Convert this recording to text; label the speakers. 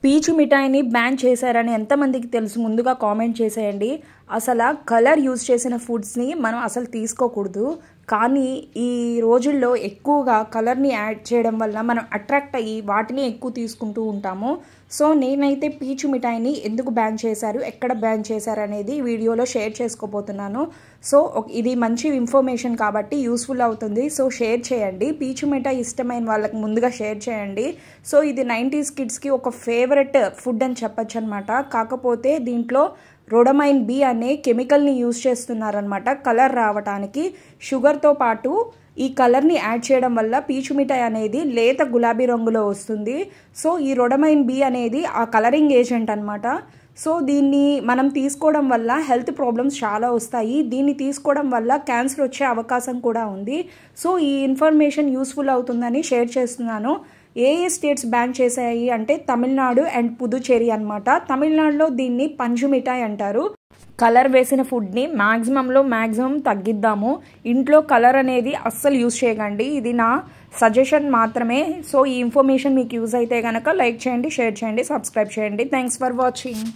Speaker 1: పీచు మిఠాయిని బ్యాన్ చేశారని ఎంతమందికి తెలుసు? ముందుగా కామెంట్ చేసేయండి. అసలు కలర్ యూజ్ చేసిన ఫుడ్స్ని మనం అసలు తీసుకోకూడదు. కానీ ఈ రోజుల్లో ఎక్కువగా కలర్ని యాడ్ చేయడం వల్ల మనం అట్రాక్ట్ అయ్యి వాటిని ఎక్కువ తీసుకుంటూ ఉంటాము. సో నేనైతే పీచు మిఠాయిని ఎందుకు బ్యాన్ చేశారు, ఎక్కడ బ్యాన్ చేశారు అనేది వీడియోలో షేర్ చేసుకోబోతున్నాను. సో ఇది మంచి ఇన్ఫర్మేషన్ కాబట్టి యూస్ఫుల్ అవుతుంది. సో షేర్ చేయండి. పీచు మిఠాయి ఇష్టమైన వాళ్ళకి ముందుగా షేర్ చేయండి. సో ఇది 90s కిడ్స్కి ఒక ఫేవరెట్ ఫుడ్ అని చెప్పచ్చు అనమాట. కాకపోతే దీంట్లో రొడమైన్ బి అనే కెమికల్ని యూజ్ చేస్తున్నారనమాట కలర్ రావడానికి. షుగర్తో పాటు ఈ కలర్ని యాడ్ చేయడం వల్ల పీచు మిఠాయి అనేది లేత గులాబీ రంగులో వస్తుంది. సో ఈ రొడమైన్ బి అనేది ఆ కలరింగ్ ఏజెంట్ అనమాట. సో దీన్ని మనం తీసుకోవడం వల్ల హెల్త్ ప్రాబ్లమ్స్ చాలా వస్తాయి. దీన్ని తీసుకోవడం వల్ల క్యాన్సర్ వచ్చే అవకాశం కూడా ఉంది. సో ఈ ఇన్ఫర్మేషన్ యూస్ఫుల్ అవుతుందని షేర్ చేస్తున్నాను. ఏ స్టేట్స్ బ్యాన్ చేశాయి అంటే తమిళనాడు అండ్ పుదుచేరి అనమాట. తమిళనాడులో దీన్ని పంజు మిఠాయి అంటారు. కలర్ వేసిన ఫుడ్ని మ్యాక్సిమం తగ్గిద్దాము. ఇంట్లో కలర్ అనేది అస్సలు యూజ్ చేయకండి. ఇది నా సజెషన్ మాత్రమే. సో ఈ ఇన్ఫర్మేషన్ మీకు యూజ్ అయితే కనుక లైక్ చేయండి, షేర్ చేయండి, సబ్స్క్రైబ్ చేయండి. Thanks for watching.